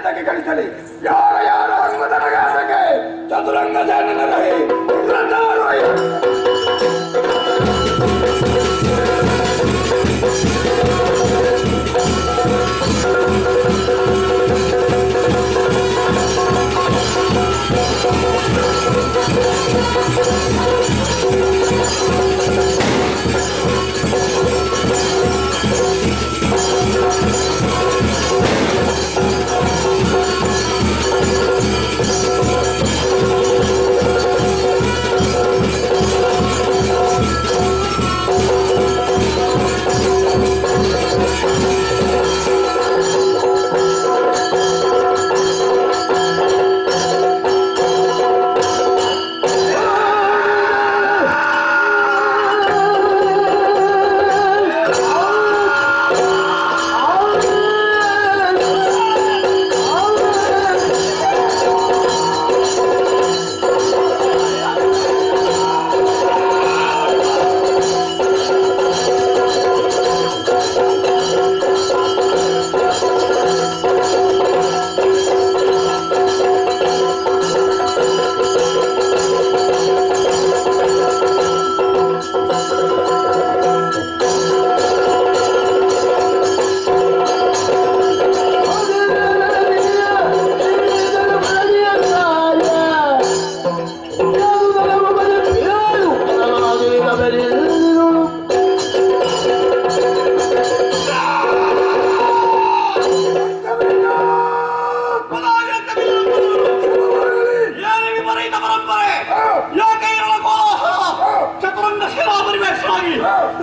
ಎಂದಕ್ಕೆ ಕಳಿಸಲಿ. ಯಾರ ಯಾರ ಹನುಮತನಗಾಸಕ್ಕೆ ಚತುರಂಗ ಸೇನ ರಹಿ ರಥಾರೋಹಿ.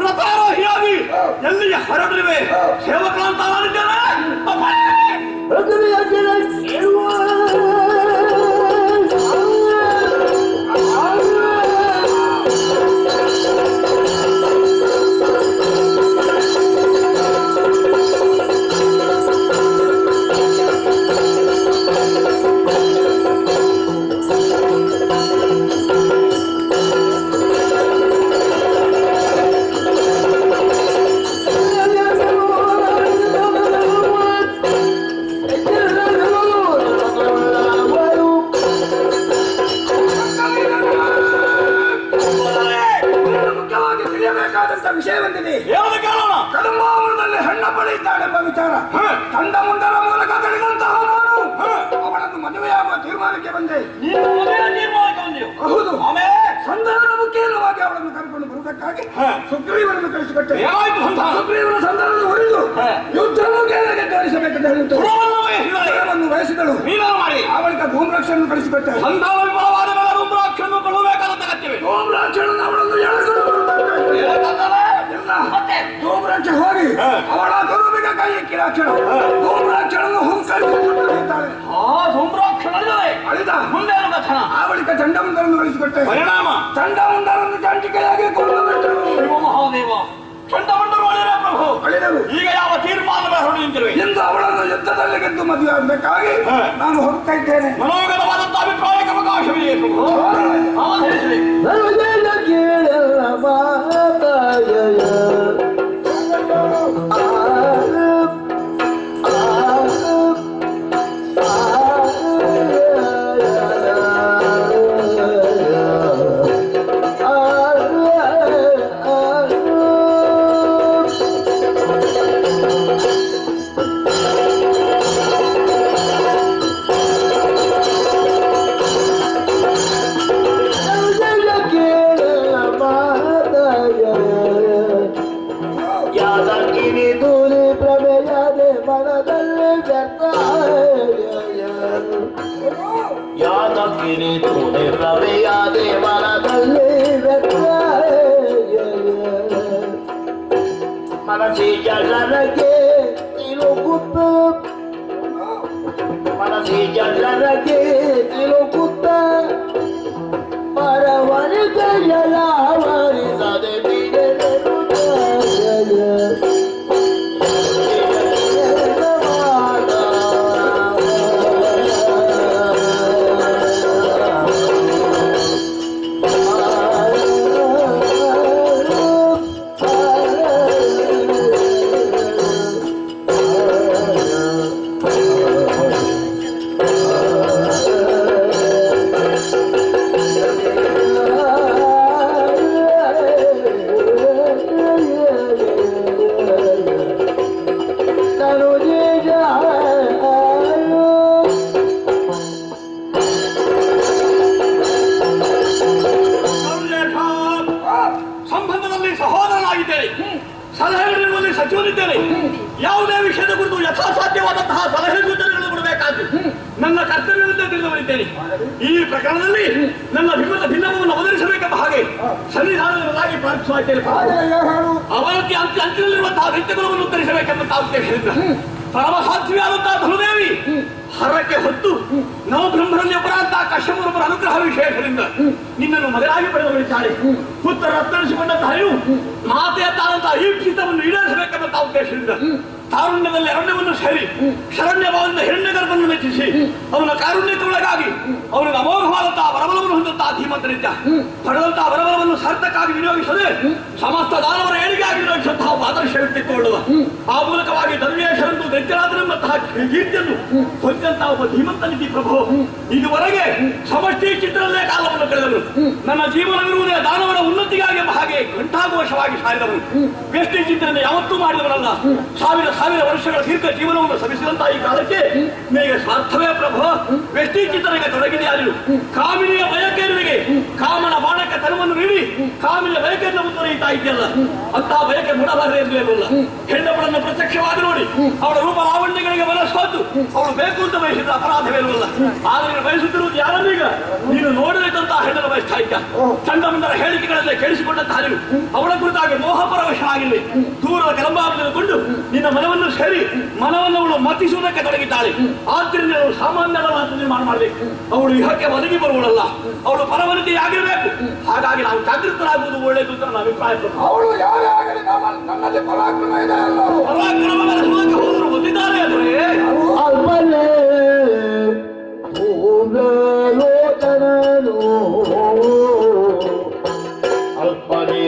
ರಥಾರೋಹಿಯಾಗಿ ಎಲ್ಲಿಗೆ ಹೊರಡ್ರಿವೆ ಸೇವಕರಂತ ವಿಷಯ ಬಂದಿದೆ. ಕದಂಬಾವನದಲ್ಲಿ ಹೆಣ್ಣ ಪಡೆಯುತ್ತಾಳೆಂಬ ವಿಚಾರ ತಂಡ ಮುಂದರ ಮೂಲಕ ತಿಳಿದಂತಹ ನಾನು ಅವಳನ್ನು ಮದುವೆಯಾಗುವ ತೀರ್ಮಾನಕ್ಕೆ ಬಂದೆ. ಹೌದು, ಸಂಧಾನದ ಮುಖೇನವಾಗಿ ಅವಳನ್ನು ಕರ್ಕೊಂಡು ಬರುವುದಕ್ಕಾಗಿ ಸುಗ್ರೀವನನ್ನು ಕಳಿಸಿಕೊಟ್ಟೆ. ಸುಗ್ರೀವನ ಸಂಧಾನದ ಹೊರದು ಯುದ್ಧ ಮುಖೇನಕ್ಕೆ ತೋರಿಸಬೇಕೆಂದು ಹೇಳಿದ್ದಳು. ವಹಿಸಿದಳು. ಆ ಬಳಿಕ ಧೂಮ್ರಾಕ್ಷನ್ನು ಕಳಿಸಿಕೊಟ್ಟೆ. ಧೂಮ್ರಾಕ್ಷನ್ನು ಅವಳನ್ನು ಧೂಮ್ರಾಕ್ಷ ಹೋಗಿ ಅವಳ ದುರುಬಿಗ ಕೈ ಕಿರಾಕ್ಷಣ ಧೂಮ್ರಾಕ್ಷಣನ್ನು ಹುಂಕರಿಸುತ್ತಾಳೆ. ಅಳಿದ ಮುಂದೆ ಆ ಬಳಿಕ ಚಂಡಮುಂಡರನ್ನು ಕಳಿಸಿಕೊಟ್ಟೆ. ಪರಿಣಾಮ ಚಂಡಮುಂಡರನ್ನು ಚಂಟಿಕೆಯಾಗಿ ಕೊಂಡುಬಿಟ್ಟರು. ಮಹಾದೇವ ಚಂಡಮುಂಡರು ಪ್ರಭು ಅಳಿದರು. ಈಗ ಯಾವ ತೀರ್ಮಾನ ಹೊರಡಿರುವೆ ಎಂದು ಅವಳನ್ನು ಯುದ್ಧದಲ್ಲಿ ಗೆದ್ದು ಮದುವೆ ಆಗಬೇಕಾಗಿ ನಾನು ಹೋಗ್ತಾ ಇದ್ದೇನೆ. ಮನೋಗತವಾದಂತಹ ಅಭಿಪ್ರಾಯಕ್ಕೆ ಅವಕಾಶವಿದೆ ಪ್ರಭು. ಯಾದಗಿರಿ ತೋಡೆ ಪ್ರವೆಯಾದೆ ಮನದಲ್ಲಿ ಮನಸಿ ಜನರಗೆ ತಿರುಗುತ್ತ ಮನಸಿ ಜನರಗೆ ತಿರುಗುತ್ತ ಪರವರಿದ ಜಲಾವರಿಸದೆ ಬಿಡಲು ಸಲಹೆಗಳಿರುವಲ್ಲಿ ಸಚಿವನಿದ್ದೇನೆ. ಯಾವುದೇ ವಿಷಯದ ಕುರಿತು ಯಥಾಸಾಧ್ಯವಾದಂತಹ ಸಲಹೆ ಸೂಚನೆಗಳನ್ನು ಕೊಡಬೇಕಾದ್ದು ನನ್ನ ಕರ್ತವ್ಯವೆಂದೇ ತಿಳಿದುಕೊಂಡಿದ್ದೇನೆ. ಈ ಪ್ರಕರಣದಲ್ಲಿ ನನ್ನ ಭಿನ್ನವನ್ನು ಅವತರಿಸಬೇಕೆಂಬ ಹಾಗೆ ಸನ್ನಿಧಾನವಾಗಿ ಪ್ರಾರ್ಥಿಸುತ್ತಿದ್ದೇನೆ. ಅವನತಿ ಅಂಚಿನಲ್ಲಿರುವಂತಹ ದೈತ್ಯಗಳನ್ನು ಉತ್ತರಿಸಬೇಕೆಂಬಂತಹ ಉದ್ದೇಶದಿಂದ ಪರಮಸಾಧ್ವಿಯಾದಂತಹ ಧನುದೇವಿ ಹರಕ್ಕೆ ಹೊತ್ತು ನವಬ್ರಹ್ಮರಲ್ಲಿ ಒಬ್ಬರಾದಂತಹ ಕಶ್ಯಪರೊಬ್ಬರ ಅನುಗ್ರಹ ವಿಶೇಷದಿಂದ ನಿನ್ನನ್ನು ಮಗನಾಗಿ ಪಡೆದುಕೊಂಡಿದ್ದಾಳೆ. ಪುತ್ರ ರತ್ನರಿಸಿಕೊಂಡಂತಹ ನೀವು ಮಾತೆಯದ್ದಾದಂತಹ ಈ ಹಿತವನ್ನು ಈಡೇರಿಸಬೇಕೆಂಬಂತಹ ಉದ್ದೇಶದಿಂದ ತಾರುಣ್ಯದಲ್ಲಿ ಅರಣ್ಯವನ್ನು ಸೇರಿ ಶರಣ್ಯ ಭಾವದಿಂದ ಹಿರಣ್ಯ ಗರ್ಭವನ್ನು ಮೆಚ್ಚಿಸಿ ಅವನ ಕಾರುಣ್ಯತೆಯೊಳಗಾಗಿ ಅವನಿಗೆ ಅಮೋಘವಾದಂತಹ ಬರಬಲವನ್ನು ಹೊಂದಂತಹ ಧೀಮಂತನಿದ್ದ ಪಡೆದಂತಹ ಬರಬಲವನ್ನು ಸಾರ್ಥಕ್ಕಾಗಿ ವಿನಿಯೋಗಿಸದೆ ಸಮಸ್ತ ದಾನವರ ಏಳಿಗೆಯಾಗಿ ವಿನಿಯೋಗಿಸುವಂತಹ ಆದರ್ಶ ವ್ಯಕ್ತಿತ್ವಗೊಳ್ಳುವ ಆ ಮೂಲಕವಾಗಿ ಧರ್ಮೇಶರಂದು ದೈತ್ಯರಾದನೆಂಬಂತಹ ಕೀರ್ತಿಯನ್ನು ಹೊಂದಿದಂತಹ ಒಬ್ಬ ಧೀಮಂತನಿದ್ದಿ ಪ್ರಭು. ಇದುವರೆಗೆ ಸಮಷ್ಟಿ ಚಿತ್ರದಲ್ಲೇ ಕಾಲವನ್ನು ಕಳೆದವರು. ನನ್ನ ಜೀವನವಿರುವುದೇ ದಾನವರ ಉನ್ನತಿಗಾಗಿ ಎಂಬ ಹಾಗೆ ಘಂಟಾಘೋಷವಾಗಿ ಸಾರಿದವರು. ವ್ಯಷ್ಟಿ ಚಿತ್ರನ ಯಾವತ್ತೂ ಮಾಡಿದವರಲ್ಲ. ಸಾವಿರ ವರ್ಷಗಳ ದೀರ್ಘ ಜೀವನವನ್ನು ಸವಿಸಿದಂತಹ ಈ ಕಾಲಕ್ಕೆ ನಿನಗೆ ಸ್ವಾರ್ಥವೇ ಪ್ರಭು. ವ್ಯಷ್ಟಿ ಚಿತ್ರನಿಗೆ ತೊಡಗಿದೆಯಾದರು. ಕಾಮಿನಿಯ ಬಯಕೆಯರಿಗೆ ಕಾಮನ ಬಾಣಕ್ಕೆ ತನವನ್ನು ನೀಡಿ ಕಾಮಿನಿಯ ಬಯಕೆಯನ್ನು ಮುಂದುವರಿಯುತ್ತಾ ಇದೆಯಲ್ಲ, ಅಂತಹ ಬಯಕೆ ಮುಡಬಾರದೆ ಎಂದು ಹೇಳುವುದಿಲ್ಲ. ಹೆಣ್ಣೊಬ್ಬಳನ್ನು ಪ್ರತ್ಯಕ್ಷವಾಗಿ ನೋಡಿ ಅವಳ ರೂಪ ಲಾವಣ್ಯಗಳಿಗೆ ಮನಸ್ಸೋತು ಅವಳು ಬೇಕು ಅಂತ ಬಯಸಿದ ಅಪರಾಧವೇನುವಲ್ಲ. ಆದರೆ ಬಯಸುತ್ತಿರುವುದು ಯಾರನ್ನೀಗ ನೀನು ನೋಡಬೇಕಂತಹ ಹೆಣ್ಣನ್ನು ಬಯಸ್ತಾ ಇದ್ದ. ಚಂಡಮುಂಡರ ಹೇಳಿಕೆಗಳನ್ನೇ ಕೇಳಿಸಿಕೊಂಡಂತಹ ನೀನು ಅವಳ ಕುರಿತಾಗಿ ಮೋಹಪರವಶನಾಗಿಲ್ಲ. ದೂರದ ಕೆಲಂಬಾರಕೊಂಡು ನಿನ್ನ ಮನವನ್ನು ಸೇರಿ ಮನವನ್ನು ಅವಳು ಮತಿಸುವುದಕ್ಕೆ ತೊಡಗಿದ್ದಾಳೆ. ಆದ್ದರಿಂದ ಅವಳು ಸಾಮಾನ್ಯರ ಮಾತು ನಿರ್ಮಾಣ ಮಾಡಬೇಕು. ಅವಳು ಇಹಕ್ಕೆ ಒದಗಿ ಬರುವಳಲ್ಲ, ಅವಳು ಪರವನಿತೆಯಾಗಿರಬೇಕು. ಹಾಗಾಗಿ ನಾವು ಜಾಗೃತರಾಗುವುದು ಒಳ್ಳೆಯದು ಅಂತ ನನ್ನ ಅಭಿಪ್ರಾಯ. ಅವಳು ಯಾರೇ ಆಗಲಿ ನನ್ನಲ್ಲಿ ಪರಾಕ್ರಮ ಇದೆ ಅಲ್ಲ. ಪರಾಕ್ರಮ ಮೆರೆಸುವುದಕ್ಕೆ ಹೋದರು ಹೊಂದಿದ್ದಾರೆ ಅಂದರೆ ಅಲ್ಪನೇ ಲೋಚನನು ಅಲ್ಪನೇ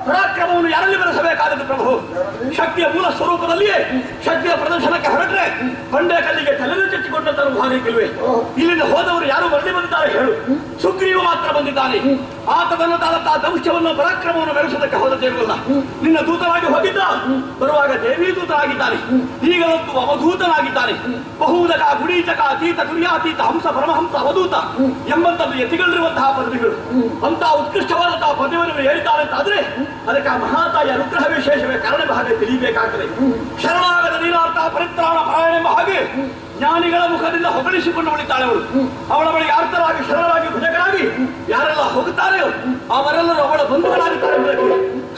ಪರಾಕ್ರಮವನ್ನು ಯಾರಲ್ಲಿ ಬೆಳೆಸಬೇಕಾದದ್ದು ಪ್ರಭು? ಶಕ್ತಿಯ ಮೂಲ ಸ್ವರೂಪದಲ್ಲಿಯೇ ಶಕ್ತಿಯ ಪ್ರದರ್ಶನಕ್ಕೆ ಹೊರಟ್ರೆ ಬಂಡೆ ಕಲ್ಲಿಗೆ ತಲೆಯನ್ನು ಚಚ್ಚಿಕೊಂಡಂತರು ಭಾಗಕ್ಕಿಲ್ವೇ? ಇಲ್ಲಿಂದ ಹೋದವರು ಯಾರು ಮರಳಿ ಬಂದಿದ್ದಾರೆ ಹೇಳು? ಸುಗ್ರೀವ ಮಾತ್ರ ಬಂದಿದ್ದಾನೆ. ಆತನದ್ದಾದಂತಹ ದಂಶವನ್ನು ಪರಾಕ್ರಮವನ್ನು ಬೆಳೆಸೋದಕ್ಕೆ ಹೋದದ್ದೇನಲ್ಲ. ನಿನ್ನ ದೂತನಾಗಿ ಹೋಗಿದ್ದ, ಬರುವಾಗ ದೇವಿ ದೂತನಾಗಿದ್ದಾನೆ. ಈಗಲಂತೂ ಅವಧೂತನಾಗಿದ್ದಾನೆ. ಬಹುದಕ ಗುಡೀಚಕ ಅತೀತ ತುರ್ಯಾತೀತ ಹಂಸ ಪರಮಹಂಸ ಅವಧೂತ ಎಂಬಂತದ್ದು ಯತಿಗಳಿರುವಂತಹ ಪದವಿಗಳು. ಅಂತಹ ಉತ್ಕೃಷ್ಟವಾದಂತಹ ಪದವಿಯನ್ನು ಹೇಳಿದ್ದಾರೆ ಅಂತಾದ್ರೆ ಅದಕ್ಕೆ ಆ ಮಹಾತಾಯಿ ಅನುಗ್ರಹ ವಿಶೇಷವೇ ಕಾರಣ ಹಾಗೆ ತಿಳಿಯಬೇಕಾಗ್ತದೆ. ಶರಣಾಗದ ನೀನಾರ್ಥ ಪರಿತ್ರಾಣ ಪರಾಯಣ ಎಂಬ ಹಾಗೆ ಜ್ಞಾನಿಗಳ ಮುಖದಿಂದ ಹೊಗಳಿಸಿಕೊಂಡು ಉಳಿತಾಳೆ ಅವಳು. ಅವಳ ಬಳಿಗೆ ಆರ್ತರಾಗಿ ಶರಣರಾಗಿ ಭುಜಕರಾಗಿ ಯಾರೆಲ್ಲ ಹೋಗುತ್ತಾರೆಯೋ ಅವರೆಲ್ಲರೂ ಅವಳ ಬಂಧುಗಳಾಗುತ್ತಾರೆ ಎಂಬುದಕ್ಕೆ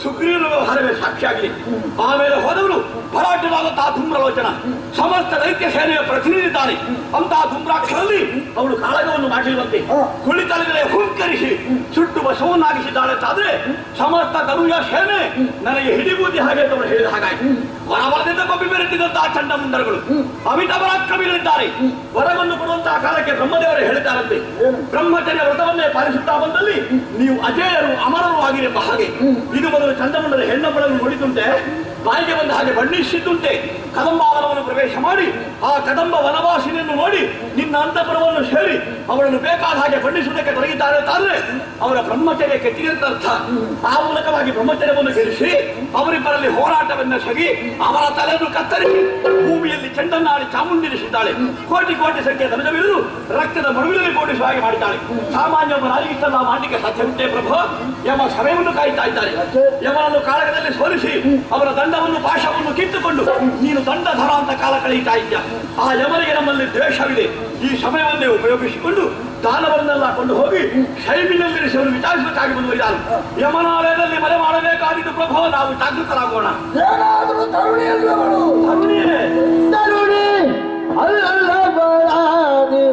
ಸುಗ್ರೀವನ ವ್ಯವಹಾರವೇ ಸಾಕ್ಷಿಯಾಗಲಿ. ಆಮೇಲೆ ಹೋದವರು ಭರಾಟವಾದಂತಹ ಧೂಮ್ರಲೋಚನ ಸಮಸ್ತ ದೈತ್ಯ ಸೇನೆಯ ಪ್ರತಿನಿಧಿದ್ದಾನೆ. ಅಂತಹ ಧೂಮ್ರಾಕ್ಷರಲ್ಲಿ ಅವಳು ಕಾಳಗವನ್ನು ಮಾಡಿರುವಂತೆ ಕುಳಿತಲಿದರೆ ಹುಂಕರಿಸಿ ಸುಟ್ಟು ಬಸವನ್ನಾಗಿಸಿದ್ದಾಳೆ ಅಂತಾದ್ರೆ ಸಮಸ್ತ ಧನುಜ ಸೇನೆ ನನಗೆ ಹಿಡಿಬೂದಿ ಹಾಗೆ ಅಂತ ಅವಳು ಹೇಳಿದ ಹಾಗಾಗಿ ವರವರದಿಂದ ಕೊಬ್ಬಿ ಬೆರೆತಿದ್ದಂತಹ ಚಂಡಮುಂಡರುಗಳು ಅಮಿತ ಪರಾಕ್ರಮಿಗಳಿದ್ದಾರೆ. ವರವನ್ನು ಕೊಡುವಂತಹ ಕಾಲಕ್ಕೆ ಬ್ರಹ್ಮದೇವರು ಹೇಳಿದ್ದಾರಂತೆ, ಬ್ರಹ್ಮಚರ್ಯ ವ್ರತವನ್ನೇ ಪಾಲಿಸುತ್ತಾ ಬಂದಲ್ಲಿ ನೀವು ಅಜೇಯರು ಅಮರರು ಆಗಿರೆಂಬ ಹಾಗೆ. ಇದು ಮೊದಲು ಚಂಡಮುಂಡರ ಹೆಣ್ಣೊಬ್ಬಳನ್ನು ನೋಡಿದುಂಟೆ. ಬಾಯಿಗೆ ಬಂದ ಹಾಗೆ ಬಣ್ಣಿಸಿದ್ದುಂಟೆ. ಕದಂಬಾವನವನ್ನು ಪ್ರವೇಶ ಮಾಡಿ ಆ ಕದಂಬ ವನವಾಸಿನಿಯನ್ನು ನೋಡಿ ನಿನ್ನ ಅಂತಃಪುರವನ್ನು ಸೇರಿ ಅವಳನ್ನು ಬೇಕಾದ ಹಾಗೆ ಬಣ್ಣಿಸುವುದಕ್ಕೆ ತೊಡಗಿದ್ದಾರೆ ಅಂತಾದ್ರೆ ಅವರ ಬ್ರಹ್ಮಚರ್ಯ ಕೆಟ್ಟಿದೆ ಅಂತ ಅರ್ಥ. ಆ ಮೂಲಕವಾಗಿ ಬ್ರಹ್ಮಚರ್ಯವನ್ನು ಗೆಲ್ಲಿಸಿ ಅವರಿಬ್ಬರಲ್ಲಿ ಹೋರಾಟವನ್ನು ಸಗಿ ಅವರ ತಲೆಯನ್ನು ಕತ್ತರಿಸಿ ಭೂಮಿಯಲ್ಲಿ ಚೆಂಡನ್ನಾಡಿ ಚಾಮುಂಡಿರಿಸಿದ್ದಾಳೆ. ಕೋಟಿ ಕೋಟಿ ಸಂಖ್ಯೆ ಧನಜವಿರುವುದು ರಕ್ತದ ಮಡುವಿನಲ್ಲಿ ಕೋಟಿಸುವ ಹಾಗೆ ಮಾಡಿದ್ದಾಳೆ. ಸಾಮಾನ್ಯ ಒಬ್ಬ ರಾಜಗಿಷ್ಟಲ್ಲ ಮಾಡಲಿಕ್ಕೆ ಸಾಧ್ಯವಿಟ್ಟೆ ಪ್ರಭು. ಯಮ ಸಮಯವನ್ನು ಕಾಯ್ತಾ ಇದ್ದಾರೆ. ಯಮನನ್ನು ಕಾಳಗದಲ್ಲಿ ಸೋಲಿಸಿ ಅವರ ದಂಡವನ್ನು ಪಾಶವನ್ನು ಕಿತ್ತುಕೊಂಡು ನೀನು ದಂಡಧರ ಅಂತ ಕಾಲ ಕಳೆಯುತ್ತಾ ಇದ್ದ. ಆ ಯಮನಿಗೆ ನಮ್ಮಲ್ಲಿ ದ್ವೇಷವಿದೆ. ಈ ಸಮಯವನ್ನೇ ಉಪಯೋಗಿಸಿಕೊಂಡು ದಾನವರನ್ನೆಲ್ಲ ಕೊಂಡು ಹೋಗಿ ಶೈಬಿನಲ್ಲಿರಿಸಿ ಅವರು ವಿಚಾರಿಸಬೇಕಾಗಿ ಮುಂದುವರಿದಾರು. ಯಮನಾಲಯದಲ್ಲಿ ಮನೆ ಮಾಡಬೇಕಾಗಿದ್ದು ಪ್ರಭು. ನಾವು ಜಾಗೃತರಾಗೋಣ. ಏನಾದರೂ ತರುಣಿಯಲ್ಲವಳು ತರುಣಿಯೇ ತರುಣಿ ಅಲ್ಲಬಲಾದೆ